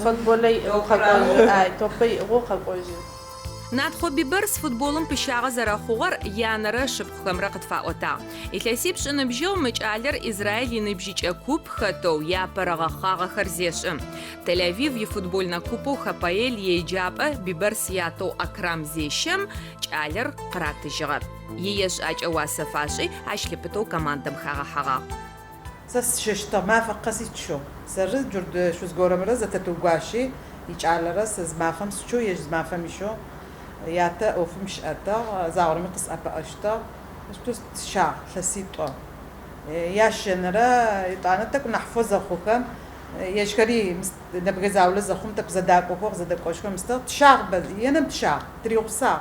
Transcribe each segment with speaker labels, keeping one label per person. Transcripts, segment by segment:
Speaker 1: فوتبولي توبي غوخ قوجي
Speaker 2: نادخو ببرس فوتبولم بشاغ زراخوغر يانرا شبخم رقت فاوتا إتلاسيب شنبجو مجالر إسرائيل ينبجيج كوب خطو يا برغا خاغ خرزيشم تل أبيب يفوتبولنا كوبو خبايل يجاب ببرس ياتو أكرام زيشم جالر قرات جغب ييش أج أواسفاشي عشلبتو كماندم خاغ حاغا
Speaker 3: سس ششتا ما فقسيت شو سر جرد شو زغورم رزة تتوقاشي يجعل رس ما فهمت شو يجز ما فهم شو ياتا أو فمش أتا زاور مقص أبا أشتا مش تشاع لسيتو ياش نرا يطعنتك ونحفظ خوكم يشكري نبغي زاول زخم تبزداك وفوق زدك وشكم مست تشاع بس ينم تشاع تريوسا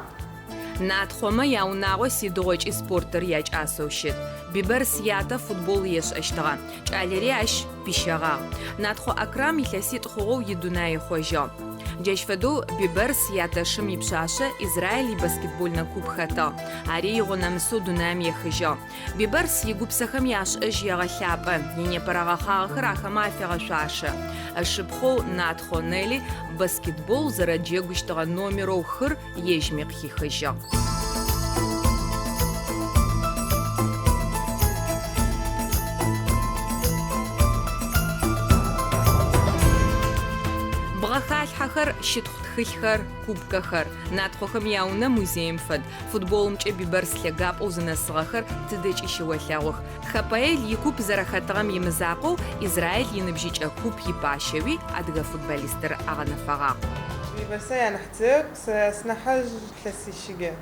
Speaker 2: نادخوما ياوناغو سيدوغج سبورتر ياج أسوشيت ببرس ياتا فوتبول يش أشتغا جاليري أش بيشغا نادخو أكرام يلسيت خوغو يدوناي خوجا جيش فدو ببرس ياتشم يبشاشة إسرائيلي باسكتبولنا كوب خطا عري يغنمسو دونام يخجا ببرس يقوب سخم ياش اج يغلابا يني براغا خاغر اخما فيغشاشة الشبخو نادخو نيلي باسكتبول زراجي قشتغا نوميرو خر يجميق يخجا خال حخر شتخ خيخر كوبكخر نادخوخم ياونا موزيم فد فوتبولم چي ببرس لغاب اوزنسغخر تدچ اشواللاوخ خبايل يكوب زرخاتغم يمزاقو إسرائيل ينبجيج كوب يباشوي ادغا فوتبوليستر اغنفغا
Speaker 4: بيبرسا يعني حتك سنحج كلاسيشيجا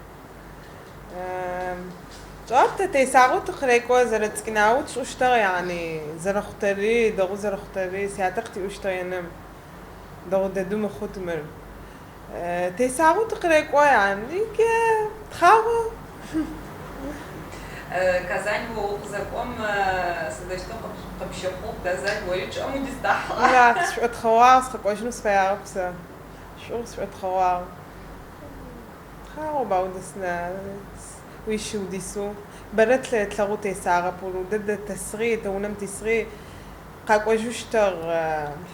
Speaker 4: جابت تيساغو تخريكو زرتسكناو تشوشتغ يعني زرختري دغو زرختري سياتقتي اشتغينم دغو دادوم خوتمر تيساغو تقريكوا يعني تخاغو
Speaker 2: Казань وقزكم سدشتو قبشقو Казань ويش أمو دستح
Speaker 4: لا شو تخواص خقوش نص فيها بسا شو تخواص تخاغو باودسنا ويشو ديسو برت تلاغو تيساغا بولو ضد تسغي تونم تسغي قاقوجوشتر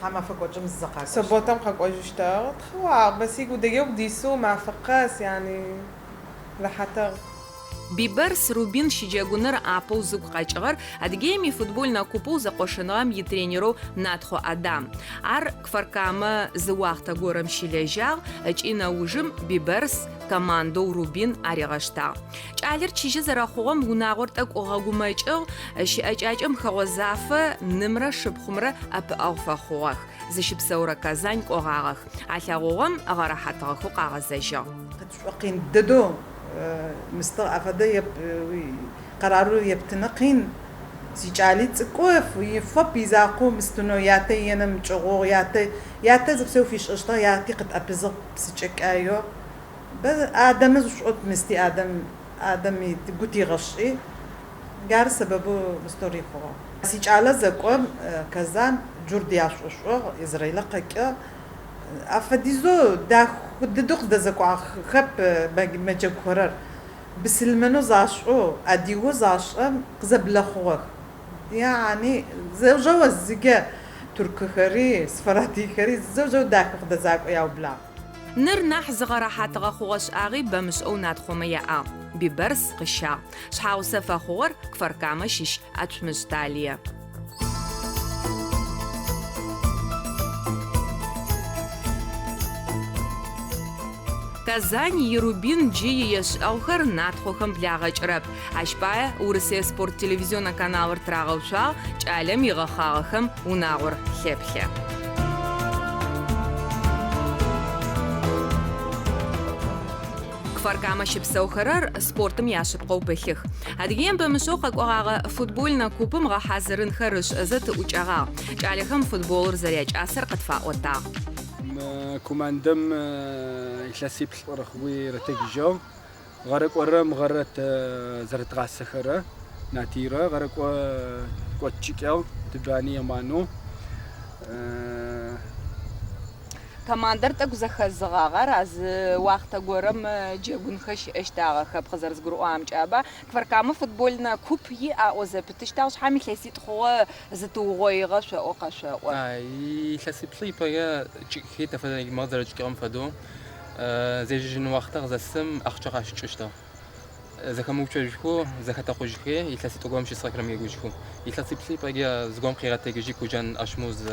Speaker 3: حما فكوجم الزقاق
Speaker 4: سبوتم قاقوجوشتر تخوا بس يقول دقيق ديسو مع فقاس يعني لحتر
Speaker 2: ببرس روبين شجاغونر ابو زوق قاچغر ادگيمي فوتبولنا كوبو زقوشنغام يترينيرو ناتخو ادم ار كفركاما زواختا غورم شيليجاغ اچينا وجم ببرس командо Рубин аригашта. Чалер чижи зарахугам гунагорт ак огагумайчъ щыӏэкӏакӏэм хэгъозафэ нымрэ шыпхъумрэ апыӏэгъуфэхъугъэх. Зыщыпсэурэ Казань кӏогъагъэх. Алъэгъугъэм ыгъэрэхьатыгъэхэу къагъэзэжьыгъ.
Speaker 3: Къин дэдо мыстэ афадэ قرارو يبتنقين سيجالي تقوف ويفب يزاقو مستنو ياتي ينم جغو ياتي زبسو فيش اشتا ياتي قد ابزق بسيجك ايو بس آدم زوشوت مستي آدم يتقوتي غشي قار سببو بستوري خوا سيجالا زقوم كزان جوردي عشوشو إسرائيل قاكا أفديزو دا خددوخ دا زقوا خب مجب خرر بسلمنو زاشو أديو زاشم قزبلا خوخ يعني زوجو الزجا تركي خري سفراتي خري زوجو داك خد زاق يا وبلا
Speaker 2: نرنح زغراحات غخوش آغي بمش أو نادخومية ببرس قشا شحاو سفا خور كفركامة شيش أتمش تالية Казань Ерубин джи еш аухар надхохам блягач раб. Ашпая Урысия спорт телевизиона каналыр трагылша чалем игахагахам унагур хепле. Кфаркама шипсаухарар спортым яшып қоупыхих. Адыгем бімішоқа қоғағы футбольна купым ғахазырын харыш зыты учаға. Чалихам футболыр заряч асыр қытфа ота.
Speaker 5: كوماندم يلاسيب الرخوي رتججو غرق ورم غرت زرت غاسخرة ناتيرا غرق وتشيكل تباني مانو
Speaker 2: كماندر تاكو زخزغاغر از وقت غورم جيغون خش اشتاغ خب خزرز غرو امجابا كفركام فوتبولنا كوبي اوزبتشتاغ حامي كلاسيت خو زتو غويغه شو قشا
Speaker 6: اي كلاسيبلي بايا جيت فدا مادر جكم فدو زي جن وقت غزسم اخچقاش چشتا زكمو چجكو زكتا خوجكي كلاسيت غوم شي ساكرم يغوجكو كلاسيبلي بايا زغوم قيراتيجي كوجان اشموز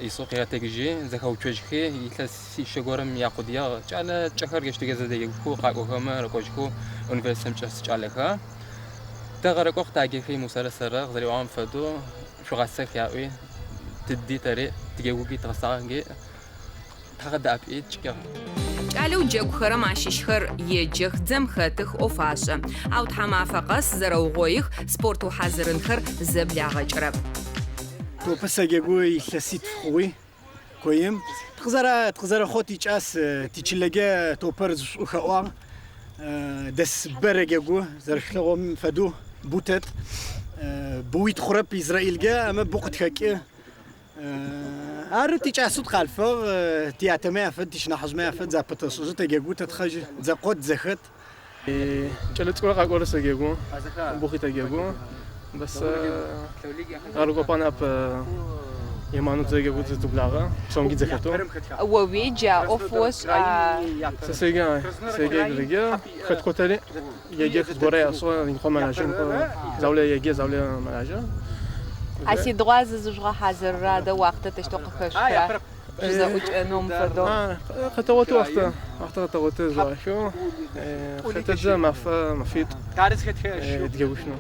Speaker 6: يسوق ياتيجي زكاو تشجكي يتلسي شغورم ياقوديا جاله تشخر گشت گزديگو قاقو كما ركوجكو يونيفرسيتي چس چالكا تغرقو تاگيخي مسلسل غزري وام فدو شو غسخ ياوي تدي تري تيگوگي تغساغي تغدا ابي چكا
Speaker 2: قالوا جاكو خرم عشيشخر يجخ زمخاتخ اوفاشا او تحما فقس زروغويخ سبورتو حازرنخر زبلاغ جرب
Speaker 7: تو پسگوی کلاسیت خوی کویم تخزر خوتی چاس تیچلگه تو پرز خواه دس برگو زرخلهم فدو بوتت بویت خراب اسرائیل جا اما بوقت خاکی عرفت چاسود خلفه تیاتمه فد تیشنا حزمه فد زبط سوزت جاگو تتخج زقود زخت
Speaker 8: چلت کلا قاقول سگو بوقت جاگو بس أرجو باناب يمانو تيجي بوت تبلغه سونجي زكاتو
Speaker 2: وويجا اوفوس
Speaker 8: سيجا ليجا خد كوتالي يجي في غوريا سو نكون مناجم زاولة يجي زاولة مناجم
Speaker 2: اسي دغاز زوجها حاضر رادا وقت تشتوق خش جزا وج نوم فدو
Speaker 8: خطوات وقت خطوات زاشو خطة ما في
Speaker 7: تعرف كتير
Speaker 8: تجيبوشنو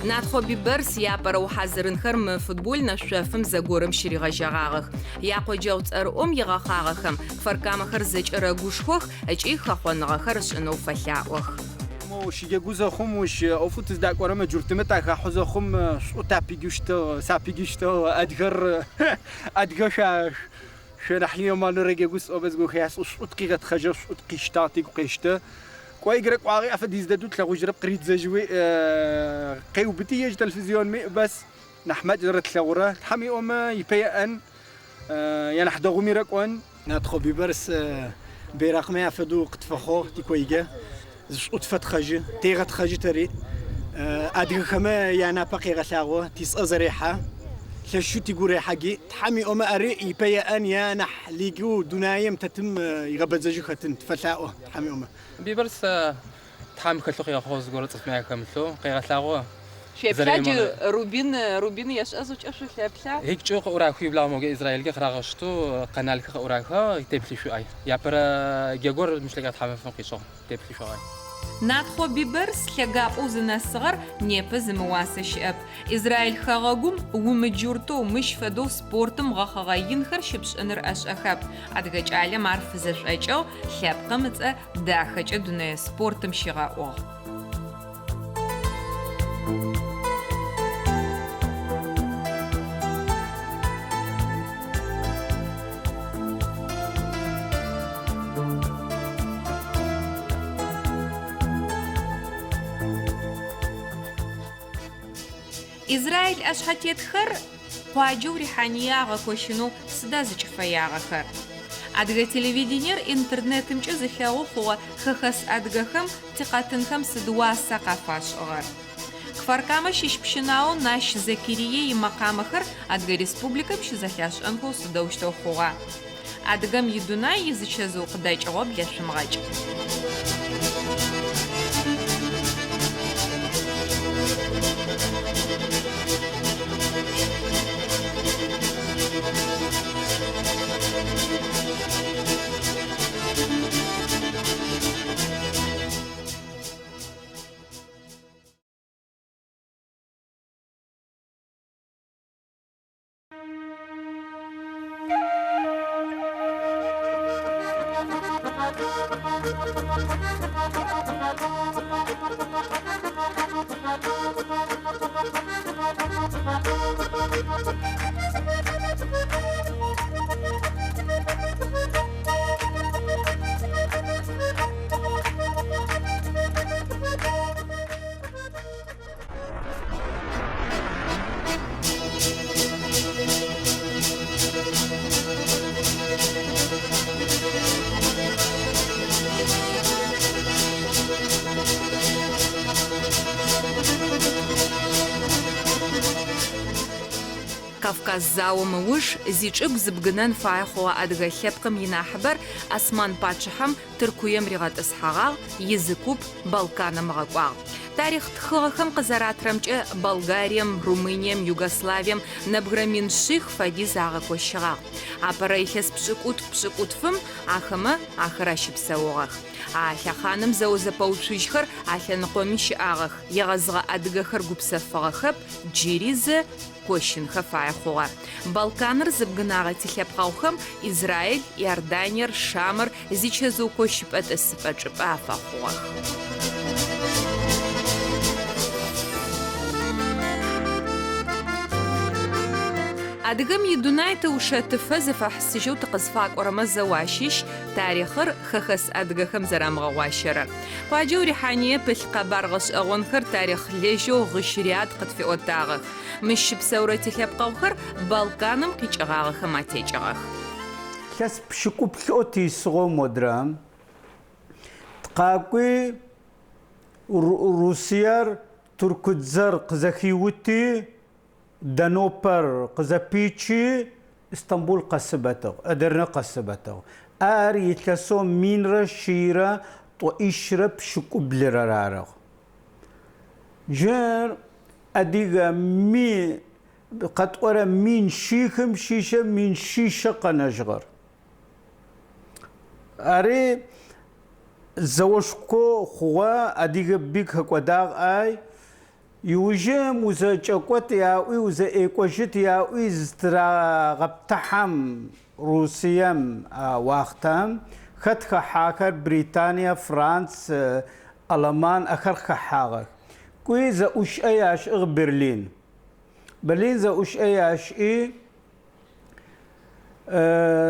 Speaker 2: نادخو ببرس يا برو حازرن خرم فوتبول نشفم زغورم شريغا جاغاغ يا قوجوت ارم يغاخاغخم فركام خرزج رغوشخوخ اجي خخونغا خرش انو فلاوخ
Speaker 7: موش يجوزا خموش افوت داكورم جورتمتا خحوزخم سوتابيغشتو سابيغشتو ادغر شرحيه مال رجوس اوبزغو خياس اسطقيغه خجر اسطقيشتاتي قيشته كوي غرق واقي افديز ددو تلاغو جرب قريت زجوي قيو بتيج تلفزيون مي بس نحمد جرت تلاغوره حمي اوما يبيان يعني حدغو ميرقون ندخو ببرس برقم افدو قتفخو تي كويغا زوت خجي تيغت خجي تري ادغ خما يعني باقي غلاغو تيس ازريحه شو تقول حاجي تحمي أما أري يبيع أن ينح ليجو دنايم تتم يغبزجو ختن تفتاؤه تحمي أما
Speaker 6: بيبرس تحمي خلوق يا خوز قولت اسمعي كمثلو قيرت لاغو
Speaker 2: شيبلاجي روبين يش ازوج اشو خلابلا
Speaker 6: هيك جو اوراخي بلا موجه اسرائيل خراغشتو قنال اوراخا يتبلي شو اي يا برا جاغور مش لقى تحمي فوقيشو تبلي شو اي
Speaker 2: نادخو ببرس خغابو زناسغر نيبز مواسش اب اسرائيل خغاغوم ومجورتو مش فدو سبورتم غخغاين خرشبش انر اش اخاب ادغج عالم عارف زش اچو خابقمص داخچ دنيا سبورتم شيغاو إسرائيل أشحتيت خر قاجو ريحانيا غكوشنو سدازج فيا غخر أدغا تلفزيونير إنترنت مجز خاو خو خخس أدغاهم تقاتنهم سدوا ثقافاش غر كفركاما شيش بشناو ناش زكريي مقام خر أدغا ريسبوبليكا بش زخياش أنكو سدوشتو خوغا أدغام يدونا يزشزو قداج عواب لشمغاج Кавказ зауэ мыуж зичӏыгу зыбгынэн фае хъугъэ адыгэ лъэпкъым инахьыбэр Осман патшыхьэм Тыркуем ригъэтӏысхьагъ, изы куп Балканым ыгъэкӏуагъ. Тарих тхыгъэхэм къызэратрэмкӏэ Болгарием, Румынием, Югославием нэбгырэ мин шъих фэдиз агъэкӏощыгъагъ. Апэрэ илъэс пшӏыкӏутфым ахэмэ ахэр ащыпсэугъэх. А лъэхъаным зэу зэпэуцужьхэр алъэныкъоми щыӏагъэх. Егъэзгъэ адыгэхэр гупсэфыгъэхэп джыри зэ кощынхэ фае хъугъэ. Балканыр зыбгынагъэ тилъэпкъэухэм Израиль, Иорданиер, Шамыр зичэзыукъо щыпӏэ тӏысыпӏэ чӏыпӏэ афэхъугъэх. Адыгэм идунай ушэтыфэ зэфэхьсыжьэу тыкъызфакӏорэмэ зэуащищ тарихъыр хэхэс адыгэхэм зэрамыгъэуащэрэр. Къуаджэу Рихьание пылъ къэбар гъэшӏэгъонхэр тарих лэжьэу гъыщ-ряд къытфиӏотагъэх. Мыщ щыпсэурэ тилъэпкъэухэр Балканым къикӏэгъагъэхэм атекӏыгъэх.
Speaker 9: Лъэс пшӏыкӏуплӏэу тисыгъэу модрэ ткъакӏуи Русиер Туркудзэр къызэхиути Данопер къызэпичи Истанбул къэсыбэтыгъ, Эдэрнэ къэсыбэтыгъ. Ар илъэсэу минрэ щирэ тӏоӏищрэ пшӏыкӏублырэр арыгъ. Джыр адыгэ къэтӏорэ мин щихым щищэ мин щищэ къэнэжьыгъэр. Ари зэошхо хъугъэ адыгэ биг хэкӏодагъ ай Иужым узэкӏэкӏот яӏуи узэӏекӏожьыт яӏуи зытрагъэптыхьэм Русием уахътэм хэт хэхьахэр Британия, Франц, Алман ахэр хэхьагъэх. Куи зэӏушӏэ яшӏыгъ Берлин. Берлин зэӏушӏэ яшӏи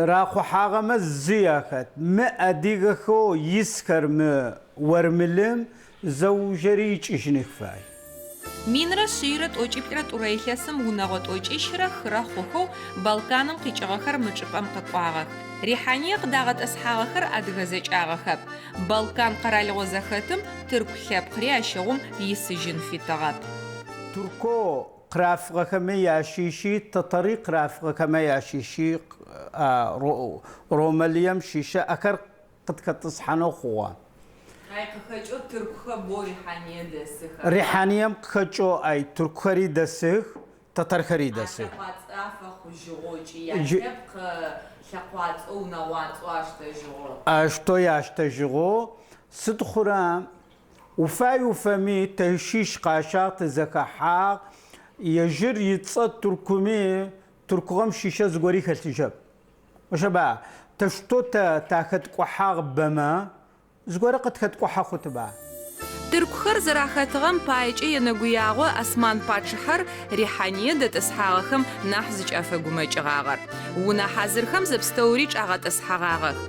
Speaker 9: рахъухьагъэмэ зы яхэт. Мы адыгэхэу исхэр мы Уэрмылым зэужьэри икӏыжьыныгъ фай.
Speaker 2: Минрэ щирэ тӏокӏиплӏрэ тӏурэ илъэсым унэгъо тӏокӏищрэ хырэ хъухэу Балканым къикӏыгъэхэр мы чӏыпӏэм къэкӏуагъэх. Рихьание къыдагъэтӏысхьагъэхэр адыгэ зэкӏагъэхэп. Балкан къэралыгъо зэхэтым тырку лъэпкъри ащэгъум исыжьын фитыгъэп.
Speaker 9: Турко кърафыгъэхэмэ ящищи, татари кърафыгъэхэмэ ящищи, Ромалием щищэ ахэр къыткъэтӏысхьэнэу хъугъэ.
Speaker 2: Къыхэкӏэу тыркухэ бо Рихьание дэсых.
Speaker 9: Рихьанием къыхэкӏэу ай туркхэри дэсых, татархэри дэсых.
Speaker 2: Лъэкъуацӏэу унэгъуацӏэу аштэжьыгъо.
Speaker 9: Ашто яштэжьыгъо сыд хъура уфай уфэми тэщищ къащагъ тызэхэхьагъ ежьыр ицӏэ туркуми туркугъэм щищэ зыгори хэлъыжьэп. Ошэба тэшто тахэткӏухьагъ бэмэ зыгорэ къытхэткӏухьэ хъутыба.
Speaker 2: Тыркухэр зэрахэтыгъэм паекӏэ енэгуягъо Осман патшыхьэр Рихьание дэтӏысхьагъэхэм нахь зыкӏэфэгумэкӏыгъагъэр. Унэ хьазырхэм зэпстэури кӏагъэтӏысхьагъагъэх.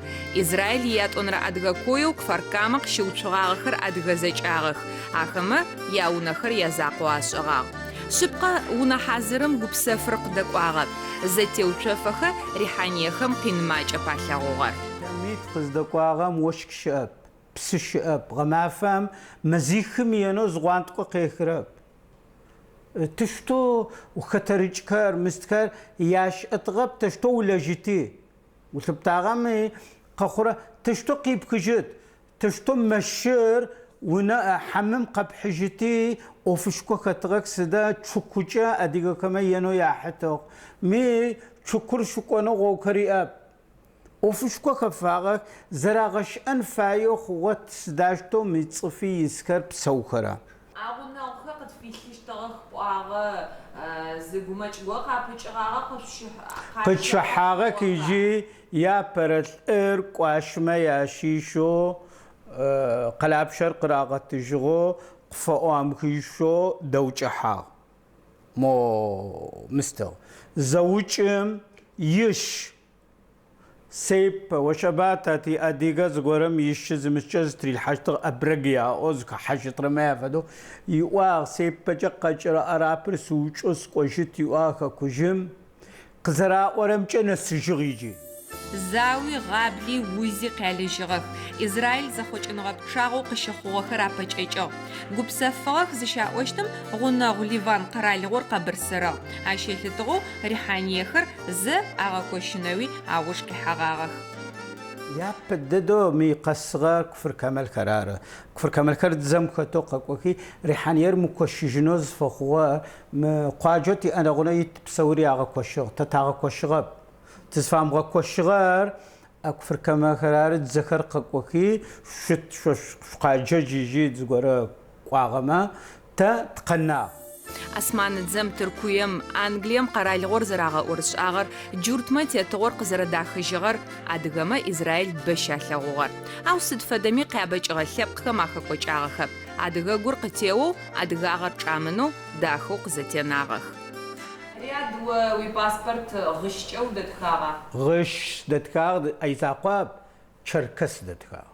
Speaker 2: Израиль ятӏонрэ адыгэ коеу Кфаркамэ къыщыуцугъагъэхэр адыгэ зэкӏагъэх. Ахэмэ яунэхэр язакъоу ашӏыгъагъ. Шъыпкъэ унэ хьазырым гупсэфыр къыдэкӏуагъэп. Зэтеуцофэхэр Рихьаниехэм къинмакӏэ палъэгъугъэр.
Speaker 9: Мит къыздакӏуагъэм ощх щыӏэп, псы щыӏэп, гъэмафэм мэзихым енэу згъуантӏо къехырэп. Тышто ухэтэрыкӏхэр, мыстхэр яшӏэтыгъэп, тэшто улэжьыти. Улъыптагъэми къэхъурэ тышто къипхыжьыт, тышто мэщыр унэ хьамым къэпхьыжьыти ӏофышкӏо хэтыгъэх сыдэ чукукӏэ адыгэхэмэ енэу яхьытыгъ. Ми чукур шыкӏонэу гъоухэри иӏэп. ӏофышкӏо хэфагъэх зэрагъэшӏэн фаеу хъугъэт сыдаштэу мыцӏыфи исхэр псэухэра.
Speaker 2: Агъунэгъухэр къытфилъыщтыгъэх пӏуагъэ зыгумэкӏыгъо къапыкӏыгъагъэ
Speaker 9: къытщыхьагъэх ижи япэрэ лӏыр кӏуашмэ ящищэу къэлапщэр къырагъэтыжьыгъо къыфэӏо амыхыжьэу дэукӏыхьагъ. Мо мыстыгъ. Зэучӏым иш سيب وشباتاتي أديجا زغورم يشز مشز تريل حشتر أبرجيا أوزك حشتر ما فدو يوار سيب بجا قجرا أرابر سوچ أس قوشت يوار كوجم قزرا ورم جنس جريجي
Speaker 2: زاوي غابلي ويزي قالجغخ إسرائيل زخوچنغ بشاغو قشخوغخر أبچچچو گوبسفغخ زشاوشتم غونغ ليفان قرالغور قبرسرا اشيلتغو ريحانيخر ز اغاكوشنوي اوش كحغاغخ
Speaker 9: يا بددو مي قصغا كفر كمال كرارة كفر كمال كرد زم كتوقع وكي ريحانير مكوشجنوز فخوا قاجوتي انا غنيت بسوري اغا كوشغ تتاغا كوشغ تسفام غا كوشغار كفر كمال كرارة تذكر قوكي شت قاجو جيجي تزغورا قاغما تقنا
Speaker 2: اسمان زم تركويم انجليم قرالغور زراغا اورش اغر جورتما تيتغور قزر داخجغر ادغما اسرائيل بشالغور او صدفدمي قابچغ خلق ما خقوچاغخ ادغا غور قتيو ادغا اغر چامنو داخو قزتيناغخ رياد وي باسبورت غشچو دتخاغا غش
Speaker 9: دتخاغ ايزاقاب چركس دتخاغ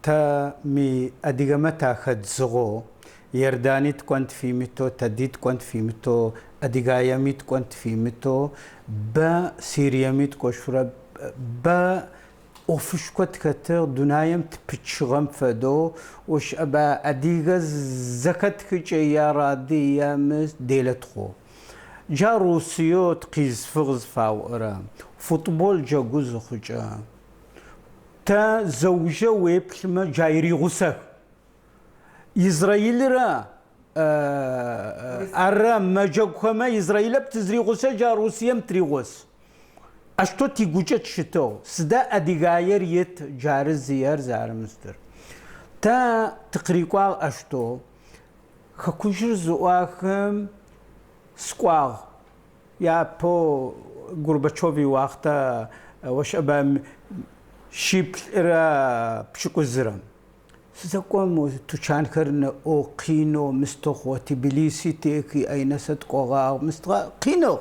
Speaker 9: تا مي ادغما تاخد زغو يردانيت كنت في متو تديت كنت في متو أديغاياميت كنت في متو با سيرياميت كوشورا با أوفش كنت كتر دنايم تبتشغم فدو وش أبا أديغا زكت كجي يا رادي يا مس ديلتخو جا روسيو تقيز فغز فاورا فوتبول جا جوز خجا تا زوجة ويبلما جايري غسك إسرائيل را أرام مجاكما إسرائيل بتزري غوسة جا روسيا متريغوس أشتو تيجوجت شتو سدا أديغاير يت جار زيار زار مستر تا تقريقوا أشتو خكوشر زواخم سكواغ يا بو غورباتشوفي وقتا وش أبا شيب را بشكو زرم زكوم توشان كرنا أو قينو مستخو تبليسي تيكي أي نسد قوغا مستغا قينو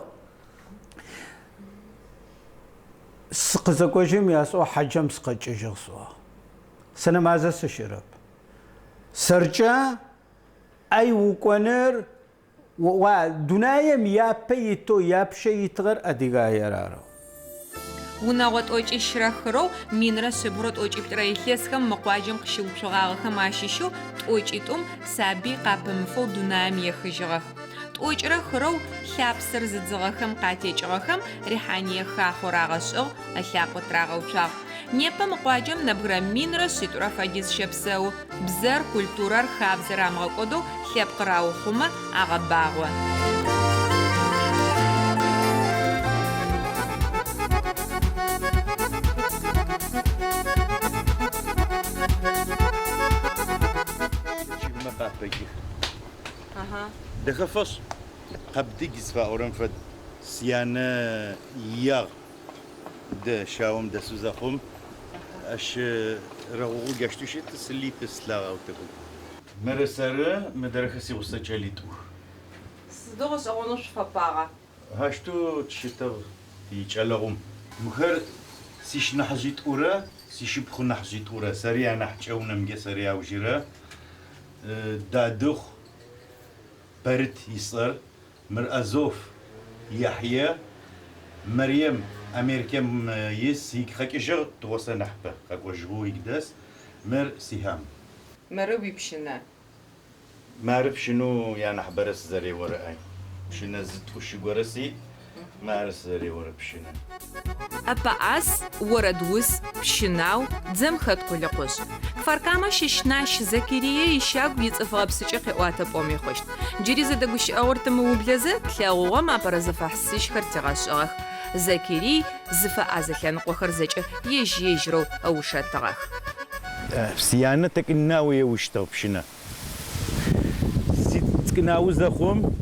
Speaker 9: سق زكوجم ياسو حجم سقج جغسوا سنة مازا سشرب سرجا أي وكونر ودنايم يا بيتو يا بشي يتغر أديغا يرارو
Speaker 2: وناغت اوچ اشرخرو مينرا سبرت اوچ ابترايليسخم مقواجم قشوبشغاغخم اشيشو اوچيتوم سابي قابمفو دنايم يخجغخ اوچرخرو خابسر زدزغخم قاتيچغخم ريحانيخا خوراغشغ الاقوتراغوچاغ نيپا مقواجم نبغرا مينرا سيتورا فاجيز شبساو بزر كولتورار خابزرامغقودو خيبقراوخوما اغباغو
Speaker 10: دخفص قبدي جزفا أورن فد سيانة ياغ ده شاوم ده سوزاخم أش رغو جاشتوشي تسلي بسلاغ أو تقول مرسارة مدرخسي وسجليتو
Speaker 1: صدقش أغنوش فباغا
Speaker 10: هاشتو تشتغ يجعلهم مخر سيش نحجيت أورا سيش بخو نحجيت أورا سريع نحجو نمجي سريع وجيرا دادوخ برد يصير مرأزوف يحيى مريم أمريكا يس هيك خكجر توصل نحبة خكوجهو يقدس مر سهام
Speaker 2: مروي بشنا
Speaker 10: ما أعرف شنو يعني حبرس زري ورقي شنو زدت وش جورسي ما أعرف زري ورق بشنا
Speaker 2: أباس وردوس بشناو زم خد كل قش فرقامة ششناش زكريا يشاق بيتصفى بسجق قوات بومي خشت جريزة دقوش أورت موبلزة تلاقوها ما برزفة حسيش خرتغاش أخ زكري زفا أزلان قخر زجر يجرو أو شاتغاخ
Speaker 10: سيانتك الناوية وشتغ بشنا سيتكناو زخوم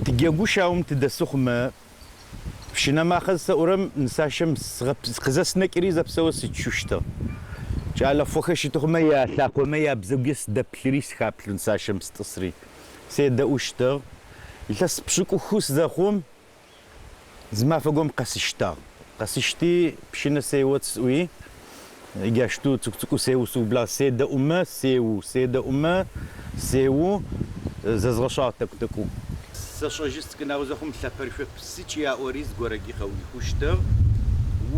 Speaker 10: تجيبو شاوم تدسخم بشنا ما خذ أورم نساشم خزسنا كريزة بسوس تشوشته جعل فوخش تخم يا ثاقو ما يبزوجس دبلريس خابل نساشم ستصري سيد أوشته يلتس بشكو خوس زخوم زما فقوم قسشتي بشنا سيوت سوي يجاشتو تكتكو سيو سو بلا سيد أمة سيو زغشات تكتكو ساشجست كنا وزخم ثابرفه بسيتيا أوريز غورجي خوي خوشته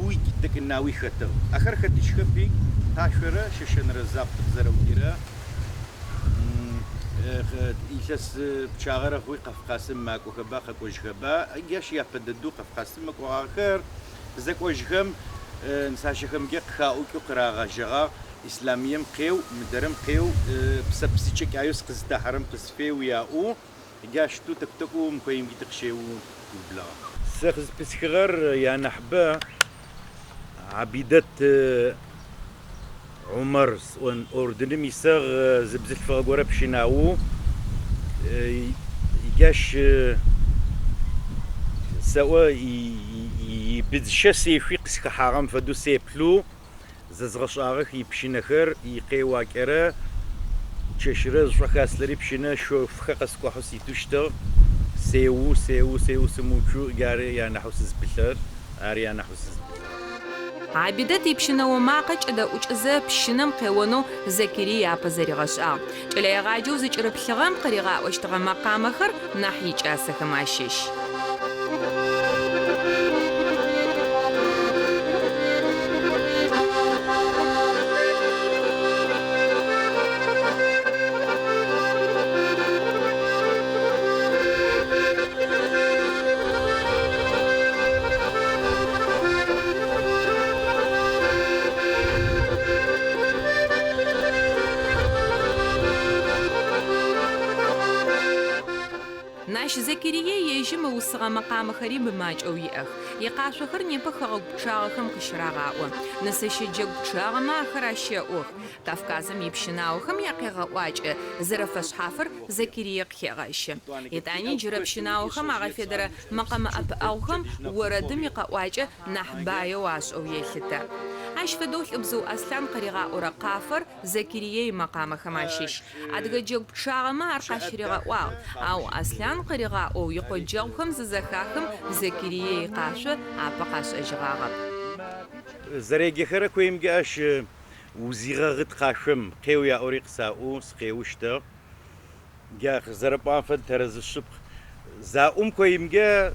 Speaker 10: ويك دك الناوي خطر آخر خطيش خبيك تاشورة ششن رزاق تزرويرة إيشاس بشاغرة خوي قفقاسم ماكو خبا خكوش خبا إيش يفددو قفقاسم ماكو آخر زك وجهم نساشخم جق خاوك قراغا جغا إسلاميم قيو مدرم قيو بسبسيتشك عيوس قزتا حرم قزفي وياو جاشتو تكتكو مكويم تقشيو بلا سخز بسخغر يا نحبه عبيدة عمر أردن ميساغ زبزت فغورة بشناو يجاش سوا يبدش سيفي قسك حرام فدو سيبلو زغش آغخ يبشنخر يقيوا كرا تشرز رخاصلري بشنا شوف خقسكو حسي تشتغ سيو سموچو جاري يا نحوس بلر اريا نحوس
Speaker 2: عبيدت يبشنو ماقج دا وجزا بشنم قيونو زكري يابا زريغشا جلي غاجو زجر بلغام قريغا واشتغا مقامخر ناحي جاسخ ماشيش ناش زكريا يجمع وصغا مقام خريب ماج أو يأخ يقاشو خرني بخغ بشاغخم قشراغاو نسشي جگ بشاغ ما خراشي أوخ كافكازم يبشناوخم يقيغ واج زرفش حافر زكريا قيغاش يتاني جربشناوخم أغفدر مقام أب أوخم وردم يقواج نحبايو واش أو يختا عاش فدوخ ابزو أسلان قريغا أورقافر زكريا مقام خماشيش أدغ جگ بشاغ ما أرقاشريغا واو أو أسلان قريغا أو يقجوخم ززخاخم زكريا قاشو أبقاش أجغاغب
Speaker 10: زريجي خير كويم جاش وزيغا غد قاشم قيو يا أوريق ساو سقيوشتا جا زربان فد ترز الصبح زاوم كويم جا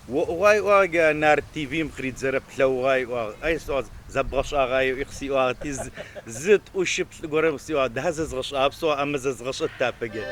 Speaker 10: وغاي واجا نار تي في مخريد زرب لوغاي اي صوت زبغش اغاي يخسي واتيز زت وشبت غورم سي ده زغش ابسو ام زغش تابجه